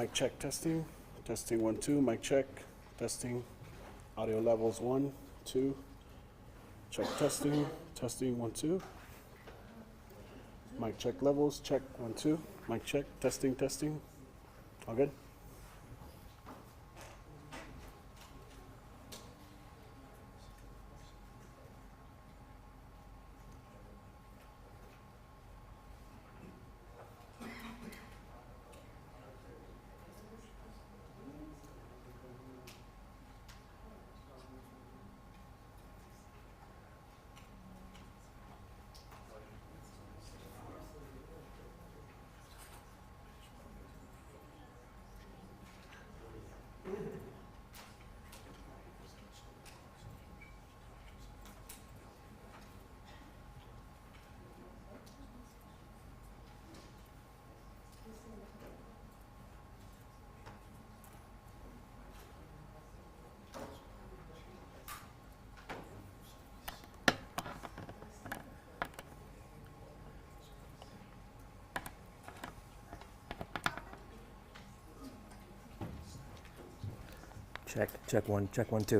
Mic check, testing. Testing 1, 2, mic check, testing. Audio levels 1, 2. Check, testing, testing 1, 2. Mic check levels, check 1, 2. Mic check, testing, testing. All good? Check one, 2.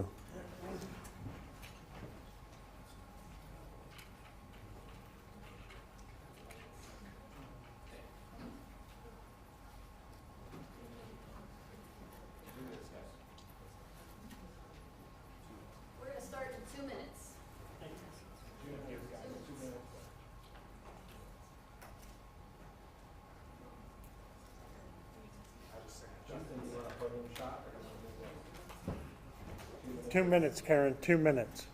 We're going to start in 2 minutes. Two minutes, Karen, 2 minutes.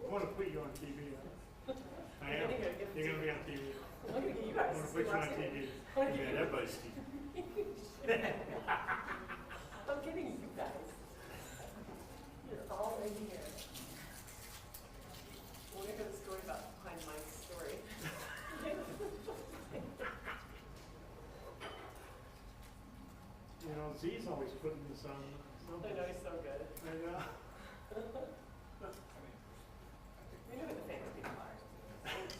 I want to put you on TV. I am. You're going to be on TV. I'm going to get you guys. I want to put you on TV. Yeah, everybody's TV. I'm kidding you guys. You're all in here. We're going to have a story about behind Mike's story. You know, Z's always putting this on. I know he's so good. I know. We know who the famous people are.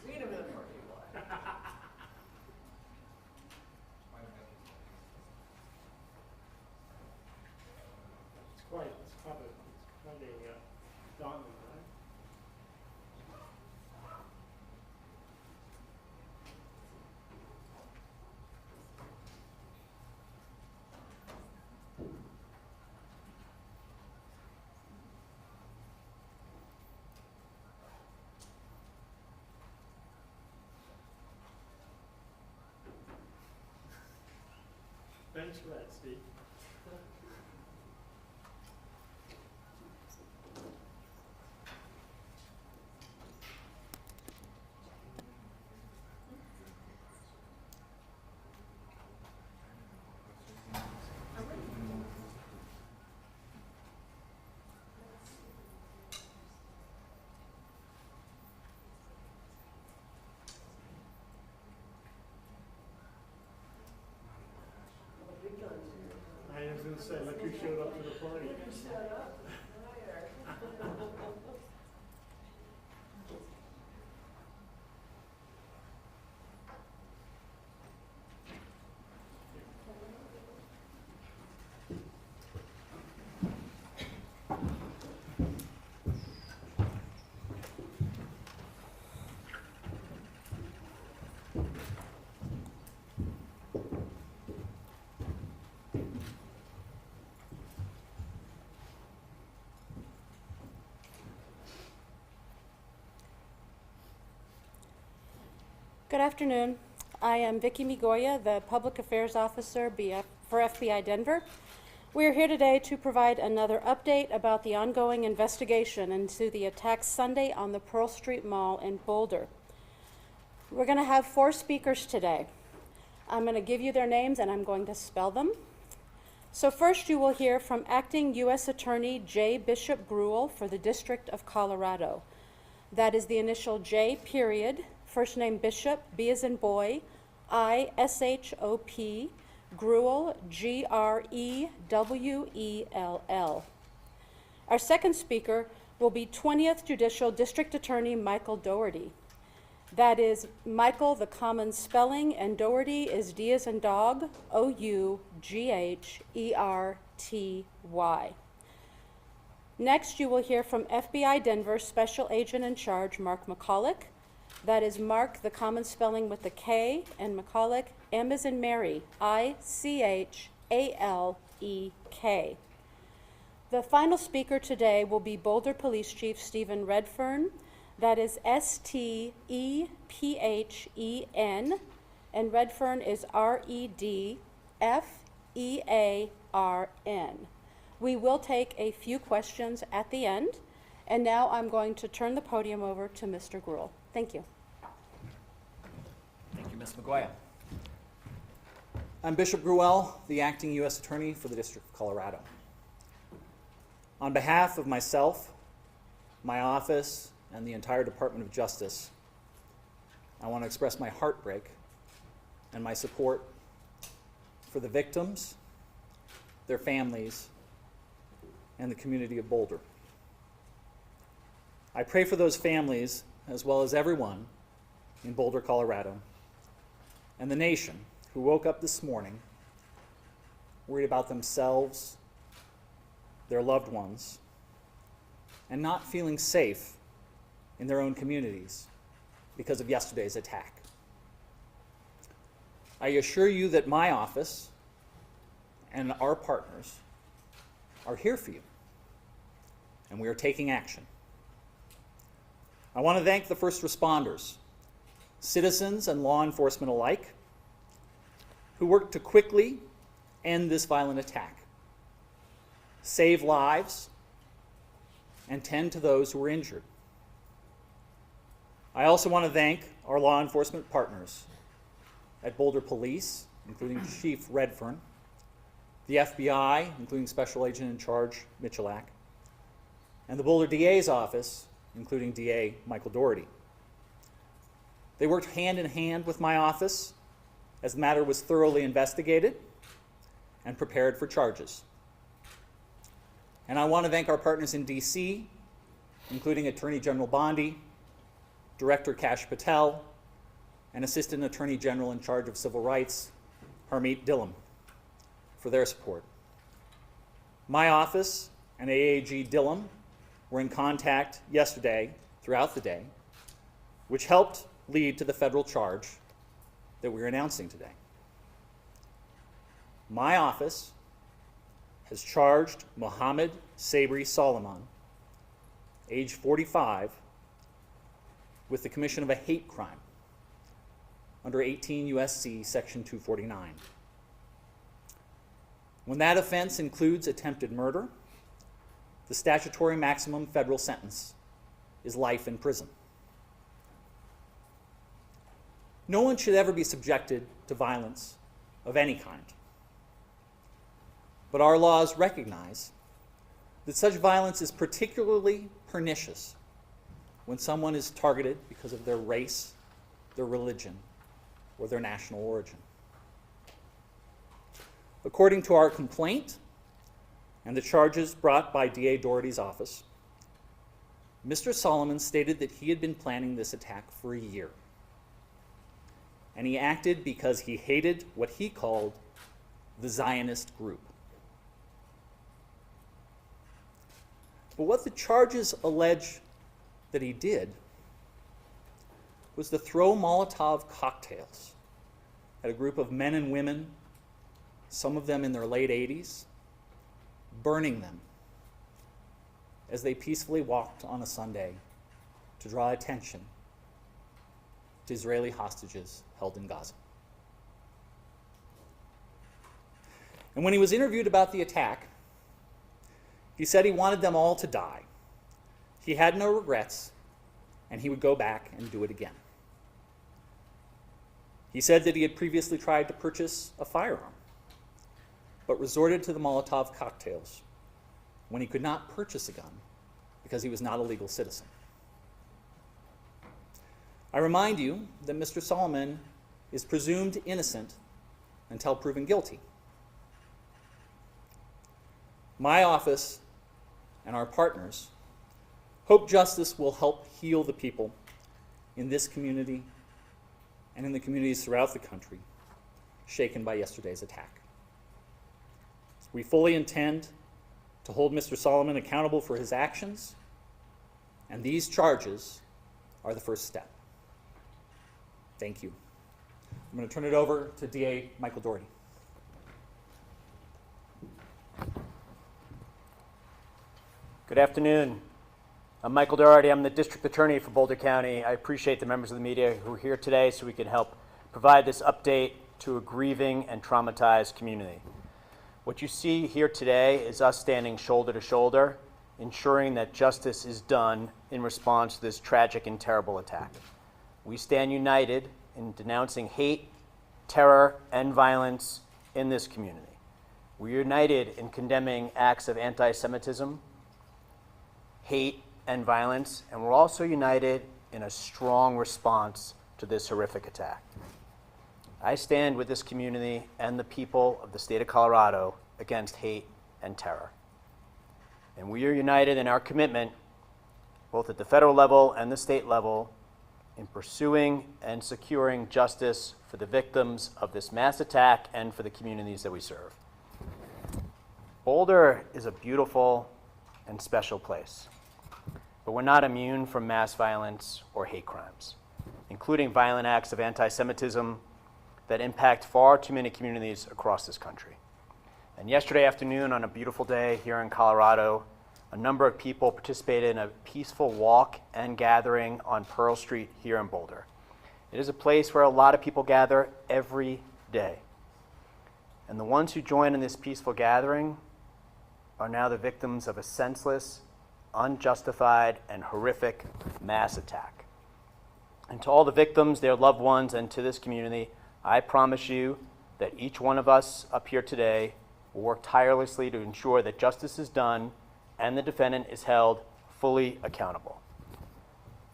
We know who the poor people are. It's quite a daunting, right? Thanks for that, Steve. I was gonna say, look who showed up to the party. Good afternoon. I am Vicki Migoya, the Public Affairs Officer for FBI Denver. We are here today to provide another update about the ongoing investigation into the attacks Sunday on the Pearl Street Mall in Boulder. We're going to have 4 speakers today. I'm going to give you their names and I'm going to spell them. So first you will hear from Acting U.S. Attorney J. Bishop Grewell for the District of Colorado. That is the initial J period, first name Bishop, B as in boy, I-S-H-O-P, Grewell, G-R-E-W-E-L-L. Our second speaker will be 20th Judicial District Attorney Michael Dougherty. That is Michael, the common spelling, and Dougherty is D as in dog, O-U-G-H-E-R-T-Y. Next, you will hear from FBI Denver Special Agent in Charge Mark McCulloch. That is Mark, the common spelling with the K, and McCulloch, M as in Mary, I-C-H-A-L-E-K. The final speaker today will be Boulder Police Chief Stephen Redfern. That is S-T-E-P-H-E-N, and Redfern is R-E-D-F-E-A-R-N. We will take a few questions at the end, and now I'm going to turn the podium over to Mr. Grewell. Thank you. Thank you, Ms. McGuire. I'm Bishop Grewell, the Acting U.S. Attorney for the District of Colorado. On behalf of myself, my office, and the entire Department of Justice, I want to express my heartbreak and my support for the victims, their families, and the community of Boulder. I pray for those families, as well as everyone in Boulder, Colorado, and the nation who woke up this morning worried about themselves, their loved ones, and not feeling safe in their own communities because of yesterday's attack. I assure you that my office and our partners are here for you, and we are taking action. I want to thank the first responders, citizens and law enforcement alike, who worked to quickly end this violent attack, save lives, and tend to those who were injured. I also want to thank our law enforcement partners at Boulder Police, including Chief Redfern, the FBI, including Special Agent in Charge Michalak, and the Boulder DA's office, including DA Michael Dougherty. They worked hand in hand with my office as the matter was thoroughly investigated and prepared for charges. And I want to thank our partners in DC, including Attorney General Bondi, Director Kash Patel, and Assistant Attorney General in charge of Civil Rights, Harmeet Dhillon, for their support. My office and AAG Dhillon were in contact yesterday throughout the day, which helped lead to the federal charge that we're announcing today. My office has charged Mohamed Sabry Soliman, age 45, with the commission of a hate crime under 18 U.S.C. Section 249. When that offense includes attempted murder, the statutory maximum federal sentence is life in prison. No one should ever be subjected to violence of any kind. But our laws recognize that such violence is particularly pernicious when someone is targeted because of their race, their religion, or their national origin. According to our complaint and the charges brought by DA Doherty's office, Mr. Soliman stated that he had been planning this attack for a year. And he acted because he hated what he called the Zionist group. But what the charges allege that he did was to throw Molotov cocktails at a group of men and women, some of them in their late 80s, burning them as they peacefully walked on a Sunday to draw attention to Israeli hostages held in Gaza. And when he was interviewed about the attack, he said he wanted them all to die. He had no regrets, and he would go back and do it again. He said that he had previously tried to purchase a firearm, but resorted to the Molotov cocktails when he could not purchase a gun because he was not a legal citizen. I remind you that Mr. Soliman is presumed innocent until proven guilty. My office and our partners hope justice will help heal the people in this community and in the communities throughout the country shaken by yesterday's attack. We fully intend to hold Mr. Soliman accountable for his actions, and these charges are the first step. Thank you. I'm going to turn it over to DA Michael Doherty. Good afternoon. I'm Michael Doherty. I'm the District Attorney for Boulder County. I appreciate the members of the media who are here today so we can help provide this update to a grieving and traumatized community. What you see here today is us standing shoulder to shoulder, ensuring that justice is done in response to this tragic and terrible attack. We stand united in denouncing hate, terror, and violence in this community. We're united in condemning acts of anti-Semitism, hate, and violence, and we're also united in a strong response to this horrific attack. I stand with this community and the people of the state of Colorado against hate and terror. And we are united in our commitment, both at the federal level and the state level, in pursuing and securing justice for the victims of this mass attack and for the communities that we serve. Boulder is a beautiful and special place, but we're not immune from mass violence or hate crimes, including violent acts of anti-Semitism that impact far too many communities across this country. And yesterday afternoon, on a beautiful day here in Colorado, a number of people participated in a peaceful walk and gathering on Pearl Street here in Boulder. It is a place where a lot of people gather every day. And the ones who joined in this peaceful gathering are now the victims of a senseless, unjustified, and horrific mass attack. And to all the victims, their loved ones, and to this community, I promise you that each one of us up here today will work tirelessly to ensure that justice is done and the defendant is held fully accountable.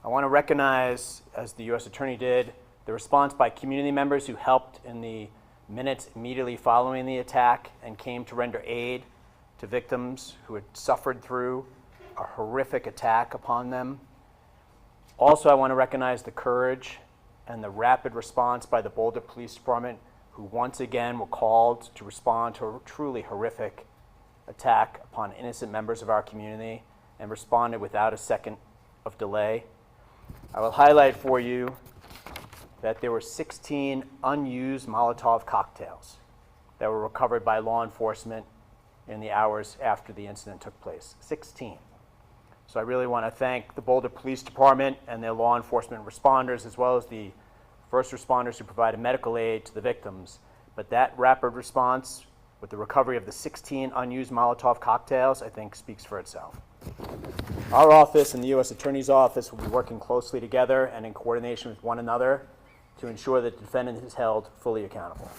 I want to recognize, as the U.S. Attorney did, the response by community members who helped in the minutes immediately following the attack and came to render aid to victims who had suffered through a horrific attack upon them. Also, I want to recognize the courage and the rapid response by the Boulder Police Department, who once again were called to respond to a truly horrific attack upon innocent members of our community and responded without a second of delay. I will highlight for you that there were 16 unused Molotov cocktails that were recovered by law enforcement in the hours after the incident took place. 16. So I really want to thank the Boulder Police Department and their law enforcement responders, as well as the first responders who provided medical aid to the victims. But that rapid response with the recovery of the 16 unused Molotov cocktails, I think speaks for itself. Our office and the U.S. Attorney's Office will be working closely together and in coordination with one another to ensure that the defendant is held fully accountable.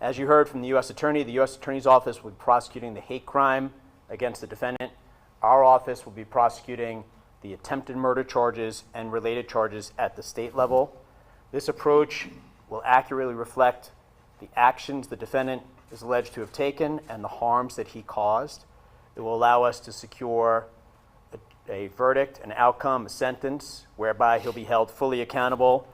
As you heard from the U.S. Attorney, the U.S. Attorney's Office will be prosecuting the hate crime against the defendant. Our office will be prosecuting the attempted murder charges and related charges at the state level. This approach will accurately reflect the actions the defendant is alleged to have taken and the harms that he caused. It will allow us to secure a verdict, an outcome, a sentence, whereby he'll be held fully accountable.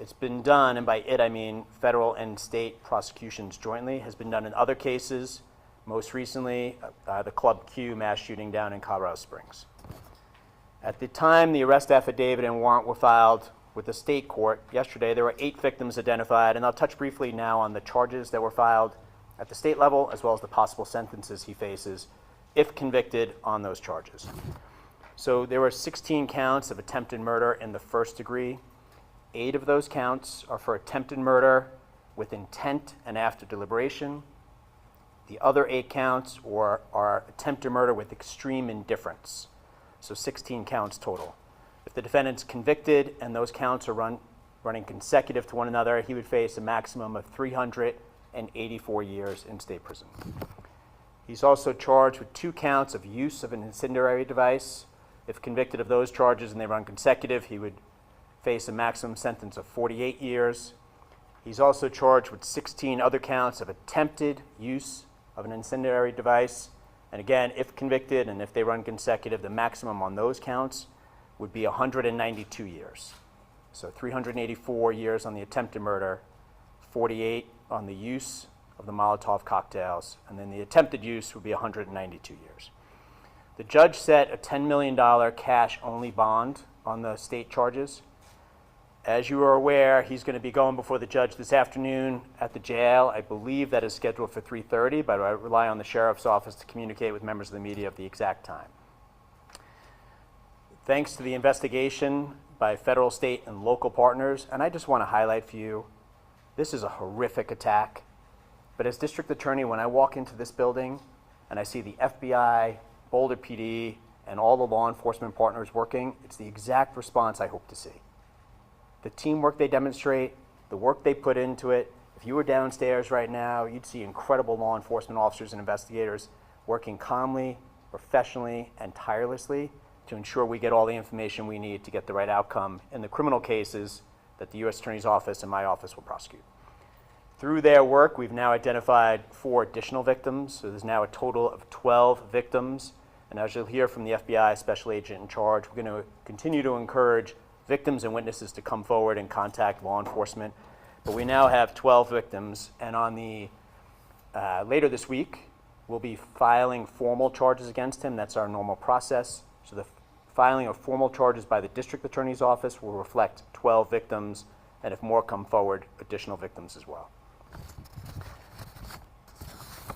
It's been done, and by it I mean federal and state prosecutions jointly, has been done in other cases, most recently the Club Q mass shooting down in Colorado Springs. At the time the arrest affidavit and warrant were filed with the state court yesterday, there were 8 victims identified, and I'll touch briefly now on the charges that were filed at the state level, as well as the possible sentences he faces if convicted on those charges. So there were 16 counts of attempted murder in the first degree. 8 of those counts are for attempted murder with intent and after deliberation. The other 8 counts are attempted murder with extreme indifference. So 16 counts total. If the defendant's convicted and those counts are running consecutive to one another, he would face a maximum of 384 years in state prison. He's also charged with 2 counts of use of an incendiary device. If convicted of those charges and they run consecutive, he would face a maximum sentence of 48 years. He's also charged with 16 other counts of attempted use of an incendiary device. And again, if convicted and if they run consecutive, the maximum on those counts would be 192 years. So 384 years on the attempted murder, 48 on the use of the Molotov cocktails, and then the attempted use would be 192 years. The judge set a $10 million cash-only bond on the state charges. As you are aware, he's going to be going before the judge this afternoon at the jail. I believe that is scheduled for 3:30, but I rely on the sheriff's office to communicate with members of the media of the exact time. Thanks to the investigation by federal, state, and local partners, and I just want to highlight for you, this is a horrific attack. But as district attorney, when I walk into this building and I see the FBI, Boulder PD, and all the law enforcement partners working, it's the exact response I hope to see. The teamwork they demonstrate, the work they put into it. If you were downstairs right now, you'd see incredible law enforcement officers and investigators working calmly, professionally, and tirelessly to ensure we get all the information we need to get the right outcome in the criminal cases that the U.S. Attorney's Office and my office will prosecute. Through their work, we've now identified 4 additional victims, so there's now a total of 12 victims. And as you'll hear from the FBI special agent in charge, we're going to continue to encourage victims and witnesses to come forward and contact law enforcement. But we now have 12 victims, and on the later this week, we'll be filing formal charges against him. That's our normal process. So the filing of formal charges by the district attorney's office will reflect 12 victims, and if more come forward, additional victims as well.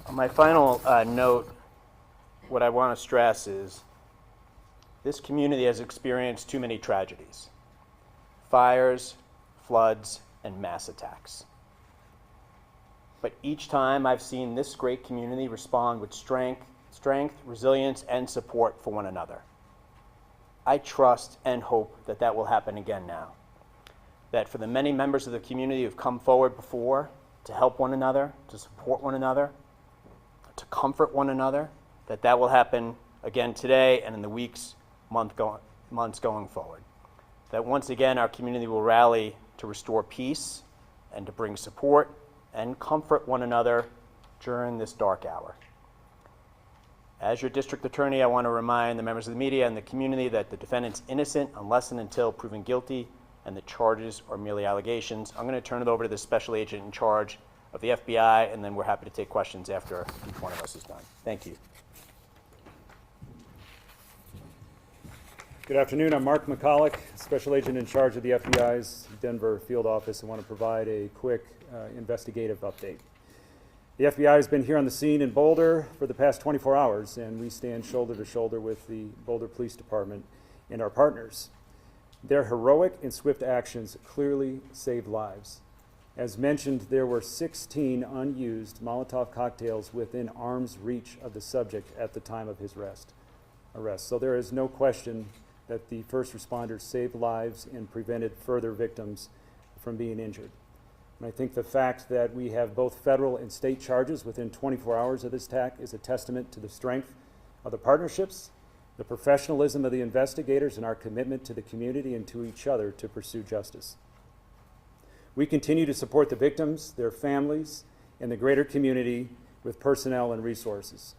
On my final note, what I want to stress is this community has experienced too many tragedies: fires, floods, and mass attacks. But each time I've seen this great community respond with strength, resilience, and support for one another. I trust and hope that that will happen again now. That for the many members of the community who've come forward before to help one another, to support one another, to comfort one another, that will happen again today and in the weeks, months going forward. That once again our community will rally to restore peace and to bring support and comfort one another during this dark hour. As your district attorney, I want to remind the members of the media and the community that the defendant's innocent unless and until proven guilty, and the charges are merely allegations. I'm going to turn it over to the special agent in charge of the FBI, and then we're happy to take questions after each one of us is done. Thank you. Good afternoon. I'm Mark McCulloch, Special Agent in charge of the FBI's Denver field office. I want to provide a quick investigative update. The FBI has been here on the scene in Boulder for the past 24 hours, and we stand shoulder to shoulder with the Boulder Police Department and our partners. Their heroic and swift actions clearly saved lives, As mentioned, there were 16 unused Molotov cocktails within arm's reach of the subject at the time of his arrest. So there is no question that the first responders saved lives and prevented further victims from being injured. And I think the fact that we have both federal and state charges within 24 hours of this attack is a testament to the strength of the partnerships, the professionalism of the investigators, and our commitment to the community and to each other to pursue justice. We continue to support the victims, their families, and the greater community with personnel and resources.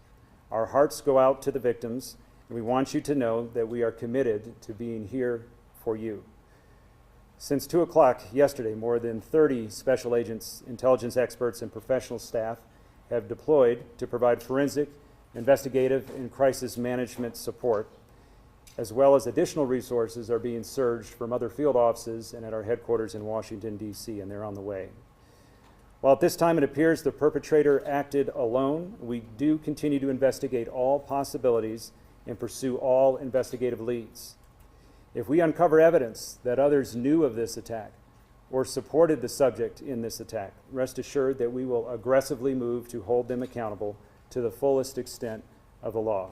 Our hearts go out to the victims, and we want you to know that we are committed to being here for you. Since 2 o'clock yesterday, more than 30 special agents, intelligence experts, and professional staff have deployed to provide forensic, investigative, and crisis management support, as well as additional resources are being surged from other field offices and at our headquarters in Washington, D.C., and they're on the way. While at this time it appears the perpetrator acted alone, we do continue to investigate all possibilities and pursue all investigative leads. If we uncover evidence that others knew of this attack or supported the subject in this attack, rest assured that we will aggressively move to hold them accountable to the fullest extent of the law.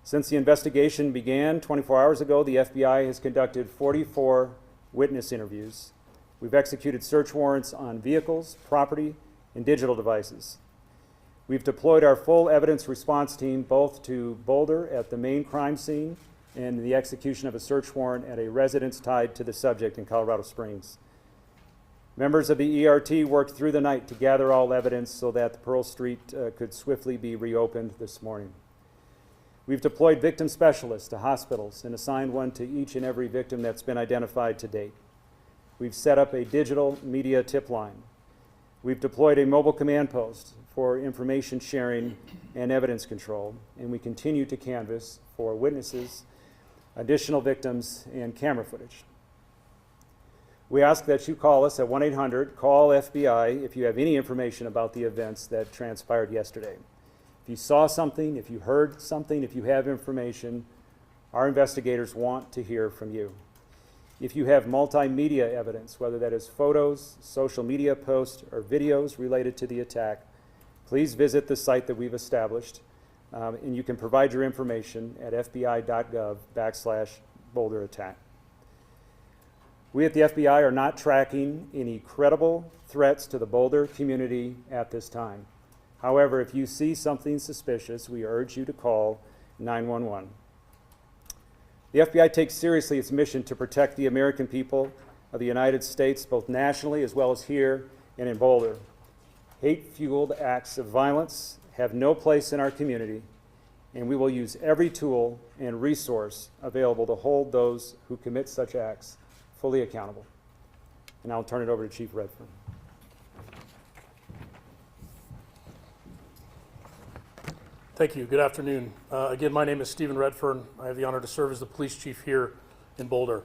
Since the investigation began 24 hours ago, the FBI has conducted 44 witness interviews. We've executed search warrants on vehicles, property, and digital devices. We've deployed our full evidence response team both to Boulder at the main crime scene and the execution of a search warrant at a residence tied to the subject in Colorado Springs. Members of the ERT worked through the night to gather all evidence so that the Pearl Street could swiftly be reopened this morning. We've deployed victim specialists to hospitals and assigned one to each and every victim that's been identified to date. We've set up a digital media tip line. We've deployed a mobile command post for information sharing and evidence control, and we continue to canvass for witnesses, additional victims, and camera footage. We ask that you call us at 1-800-CALL-FBI if you have any information about the events that transpired yesterday. If you saw something, if you heard something, if you have information, our investigators want to hear from you. If you have multimedia evidence, whether that is photos, social media posts, or videos related to the attack, please visit the site that we've established, and you can provide your information at fbi.gov/Boulder attack. We at the FBI are not tracking any credible threats to the Boulder community at this time. However, if you see something suspicious, we urge you to call 911. The FBI takes seriously its mission to protect the American people of the United States, both nationally as well as here and in Boulder. Hate-fueled acts of violence have no place in our community, and we will use every tool and resource available to hold those who commit such acts fully accountable. And I'll turn it over to Chief Redfern. Thank you. Good afternoon. Again, my name is Stephen Redfern. I have the honor to serve as the police chief here in Boulder.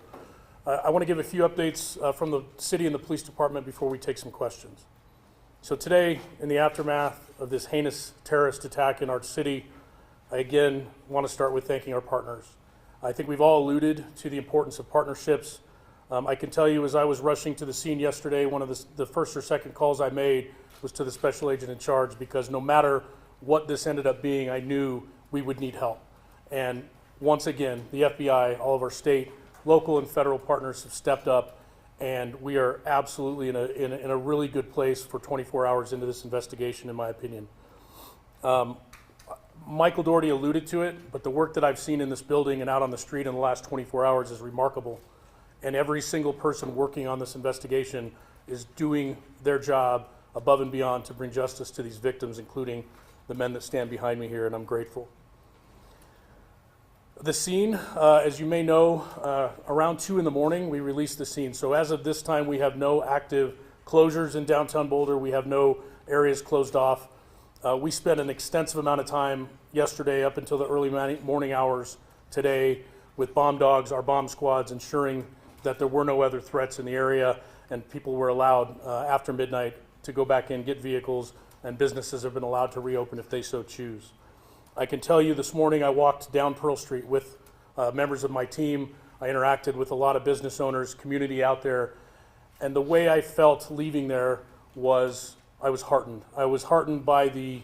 I want to give a few updates from the city and the police department before we take some questions. So today, in the aftermath of this heinous terrorist attack in our city, I again want to start with thanking our partners. I think we've all alluded to the importance of partnerships. I can tell you, as I was rushing to the scene yesterday, one of the first or second calls I made was to the special agent in charge, because no matter what this ended up being, I knew we would need help. And once again, the FBI, all of our state, local, and federal partners have stepped up, and we are absolutely in a really good place for 24 hours into this investigation, in my opinion. Michael Doherty alluded to it, but the work that I've seen in this building and out on the street in the last 24 hours is remarkable. And every single person working on this investigation is doing their job above and beyond to bring justice to these victims, including the men that stand behind me here, and I'm grateful. The scene, as you may know, around 2 in the morning, we released the scene. So as of this time, we have no active closures in downtown Boulder. We have no areas closed off. We spent an extensive amount of time yesterday up until the early morning hours today with bomb dogs, our bomb squads, ensuring that there were no other threats in the area, and people were allowed after midnight to go back in, get vehicles, and businesses have been allowed to reopen if they so choose. I can tell you this morning I walked down Pearl Street with members of my team. I interacted with a lot of business owners, community out there, And the way I felt leaving there was I was heartened. I was heartened by the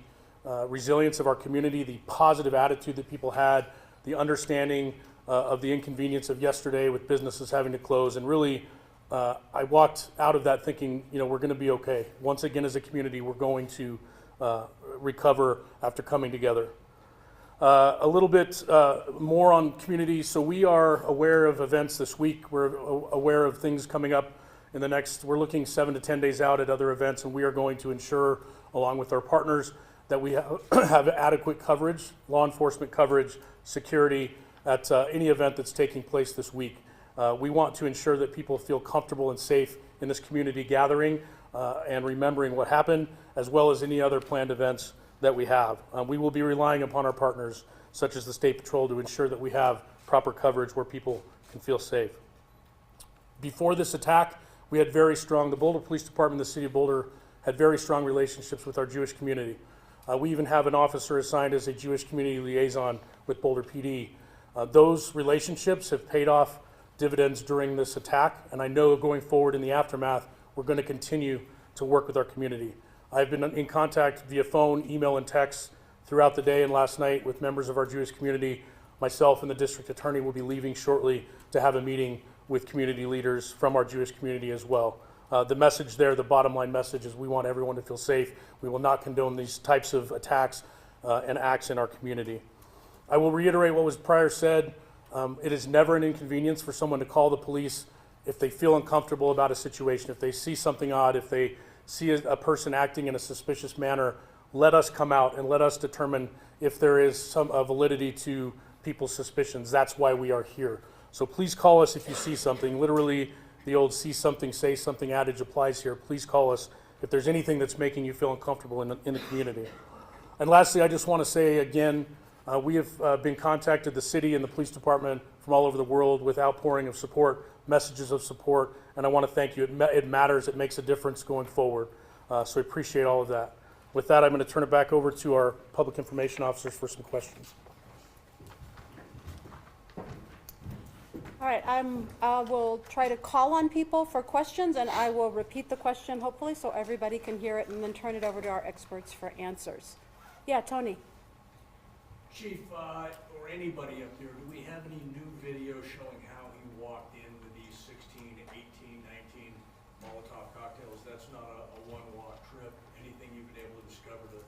resilience of our community, the positive attitude that people had, the understanding of the inconvenience of yesterday with businesses having to close. And really, I walked out of that thinking, you know, we're going to be okay. Once again, as a community, we're going to recover after coming together. A little bit more on community. So we are aware of events this week. We're aware of things coming up in the next, we're looking 7 to 10 days out at other events, and we are going to ensure, along with our partners, that we have adequate coverage, law enforcement coverage, security at any event that's taking place this week. We want to ensure that people feel comfortable and safe in this community gathering and remembering what happened, as well as any other planned events that we have. We will be relying upon our partners, such as the State Patrol, to ensure that we have proper coverage where people can feel safe. Before this attack, we had the Boulder Police Department, the City of Boulder, had very strong relationships with our Jewish community. We even have an officer assigned as a Jewish community liaison with Boulder PD. Those relationships have paid off dividends during this attack, and I know going forward in the aftermath, we're going to continue to work with our community. I've been in contact via phone, email, and text throughout the day and last night with members of our Jewish community. Myself and the district attorney will be leaving shortly to have a meeting with community leaders from our Jewish community as well. The message there, the bottom line message, is we want everyone to feel safe. We will not condone these types of attacks and acts in our community. I will reiterate what was prior said. It is never an inconvenience for someone to call the police if they feel uncomfortable about a situation, if they see something odd, if they see a person acting in a suspicious manner. Let us come out and let us determine if there is some validity to people's suspicions. That's why we are here. So please call us if you see something. Literally, the old see something, say something adage applies here. Please call us if there's anything that's making you feel uncomfortable in the community. And lastly, I just want to say again, we have been contacted, the city and the police department from all over the world, with outpouring of support, messages of support, and I want to thank you. It matters. It makes a difference going forward. So I appreciate all of that. With that, I'm going to turn it back over to our public information officers for some questions. All right, I will try to call on people for questions, and I will repeat the question, hopefully, so everybody can hear it, and then turn it over to our experts for answers. Yeah, Tony. Chief, or anybody up there, do we have any new video showing how he walked in with these 16, 18, 19 Molotov cocktails? That's not a one-walk trip. Anything you've been able to discover to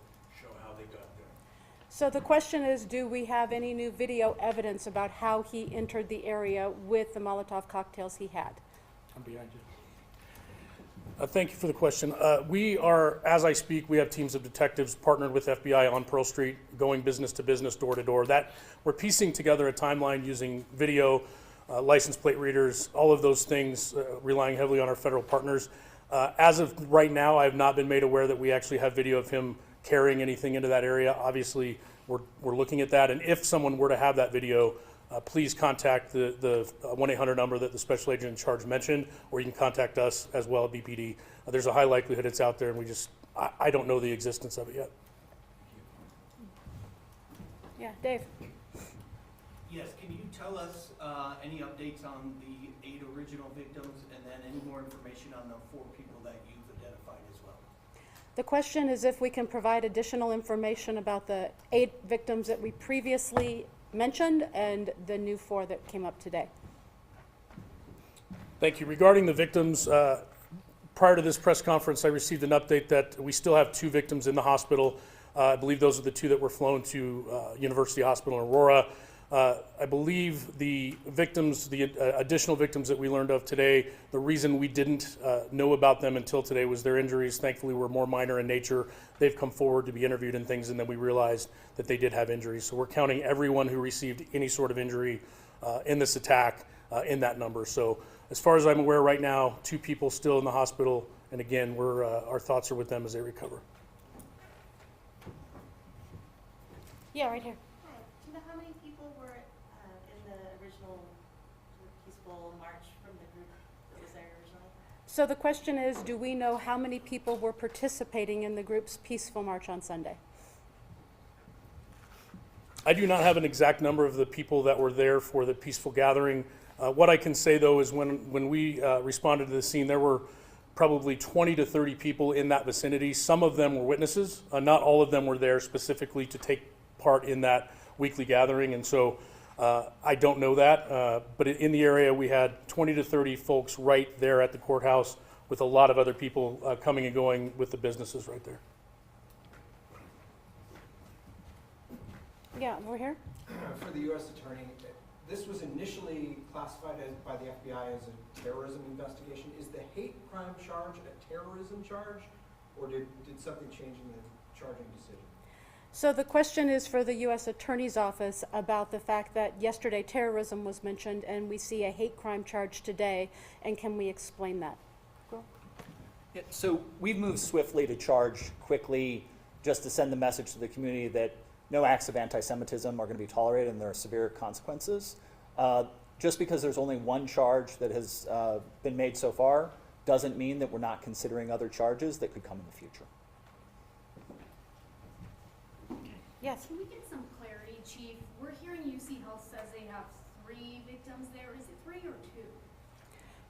show how they got there? So the question is, do we have any new video evidence about how he entered the area with the Molotov cocktails he had? I'm behind you. Thank you for the question. We are, as I speak, we have teams of detectives partnered with FBI on Pearl Street, going business to business, door to door. That we're piecing together a timeline using video, license plate readers, all of those things, relying heavily on our federal partners. As of right now, I have not been made aware that we actually have video of him carrying anything into that area. Obviously, we're looking at that, and if someone were to have that video, please contact the 1-800 number that the special agent in charge mentioned, or you can contact us as well at BPD. There's a high likelihood it's out there, and I don't know the existence of it yet. Yeah, Dave. Yes, can you tell us any updates on the 8 original victims, and then any more information on the 4 people that you've identified as well? The question is if we can provide additional information about the 8 victims that we previously mentioned and the new 4 that came up today. Thank you. Regarding the victims, prior to this press conference, I received an update that we still have 2 victims in the hospital. I believe those are the 2 that were flown to University Hospital in Aurora. I believe the victims, the additional victims that we learned of today, the reason we didn't know about them until today was their injuries, thankfully, were more minor in nature. They've come forward to be interviewed and things, and then we realized that they did have injuries. So we're counting everyone who received any sort of injury in this attack in that number. So as far as I'm aware right now, 2 people still in the hospital, and again, our thoughts are with them as they recover. Yeah, right here. Hi. Do you know how many people were in the original peaceful march from the group that was there originally? So the question is, do we know how many people were participating in the group's peaceful march on Sunday? I do not have an exact number of the people that were there for the peaceful gathering. What I can say, though, is when we responded to the scene, there were probably 20 to 30 people in that vicinity. Some of them were witnesses. Not all of them were there specifically to take part in that weekly gathering, and so I don't know that. But in the area, we had 20 to 30 folks right there at the courthouse with a lot of other people coming and going with the businesses right there. Yeah, we're here. For the U.S. Attorney, this was initially classified by the FBI as a terrorism investigation. Is the hate crime charge a terrorism charge, or did something change in the charging decision? So the question is for the U.S. Attorney's Office about the fact that yesterday terrorism was mentioned and we see a hate crime charge today, and can we explain that? Yeah, so we've moved swiftly to charge quickly, just to send the message to the community that no acts of anti-Semitism are going to be tolerated and there are severe consequences. Just because there's only one charge that has been made so far doesn't mean that we're not considering other charges that could come in the future. Yes. Can we get some clarity, Chief? We're hearing UC Health says they have 3 victims there. Is it 3 or 2?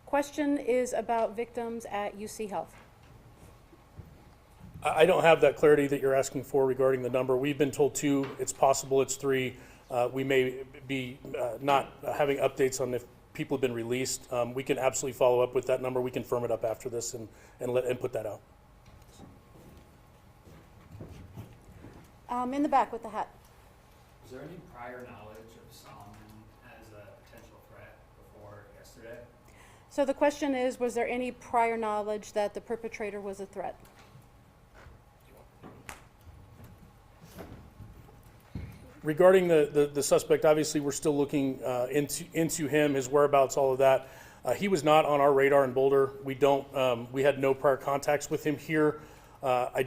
Question is about victims at UC Health. I don't have that clarity that you're asking for regarding the number. We've been told 2. It's possible it's 3. We may be not having updates on if people have been released. We can absolutely follow up with that number. We can firm it up after this and put that out. In the back with the hat. Was there any prior knowledge of Soliman as a potential threat before yesterday? So the question is, was there any prior knowledge that the perpetrator was a threat? Regarding the suspect, obviously we're still looking into him, his whereabouts, all of that. He was not on our radar in Boulder. We had no prior contacts with him here. I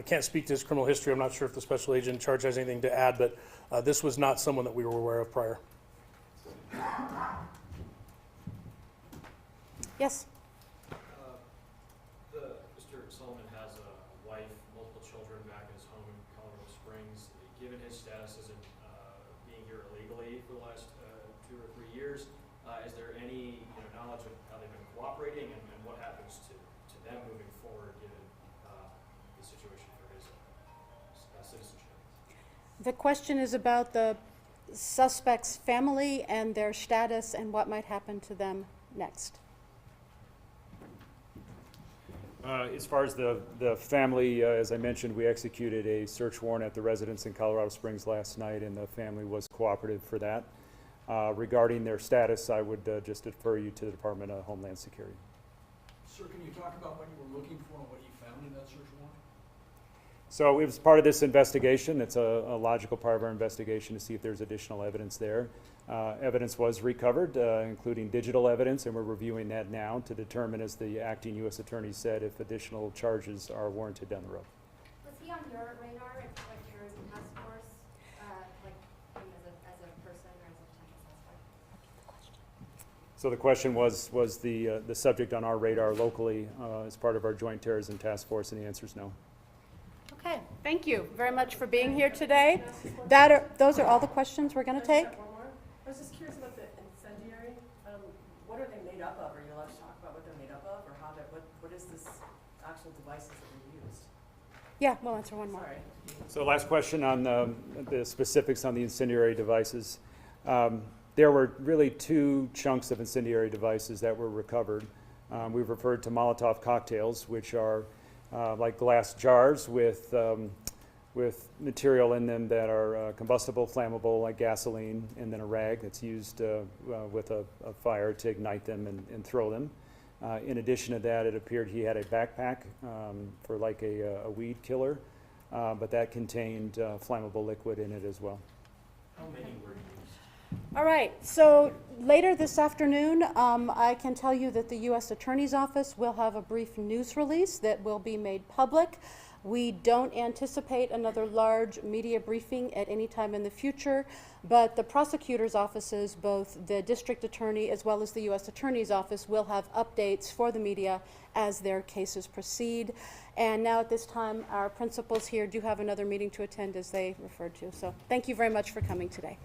can't speak to his criminal history. I'm not sure if the special agent in charge has anything to add, but this was not someone that we were aware of prior. Yes. Mr. Soliman has a wife, multiple children back in his home in Colorado Springs. Given his status as being here illegally for the last 2 or 3 years, is there any knowledge of how they've been cooperating and what happens to them moving forward given the situation for his citizenship? The question is about the suspect's family and their status and what might happen to them next. As far as the family, as I mentioned, we executed a search warrant at the residence in Colorado Springs last night, and the family was cooperative for that. Regarding their status, I would just defer you to the Department of Homeland Security. Sir, can you talk about what you were looking for and what you found in that search warrant? So it was part of this investigation. It's a logical part of our investigation to see if there's additional evidence there. Evidence was recovered, including digital evidence, and we're reviewing that now to determine, as the acting U.S. Attorney said, if additional charges are warranted down the road. Was he on your radar as like terrorism task force, like as a person or as a potential suspect? So the question was the subject on our radar locally as part of our joint terrorism task force, and the answer is no. Okay, thank you very much for being here today. Those are all the questions we're going to take. I was just curious about the incendiary. What are they made up of? Are you allowed to talk about what they're made up of, or what is this actual devices that were used? Yeah, we'll answer one more. Sorry. So last question on the specifics on the incendiary devices. There were really 2 chunks of incendiary devices that were recovered. We've referred to Molotov cocktails, which are like glass jars with material in them that are combustible, flammable, like gasoline, and then a rag that's used with a fire to ignite them and throw them. In addition to that, it appeared he had a backpack for like a weed killer, but that contained flammable liquid in it as well. How many were used? All right, so later this afternoon, I can tell you that the U.S. Attorney's Office will have a brief news release that will be made public. We don't anticipate another large media briefing at any time in the future, but the prosecutor's offices, both the district attorney as well as the U.S. Attorney's Office, will have updates for the media as their cases proceed. And now at this time, our principals here do have another meeting to attend, as they referred to. So thank you very much for coming today.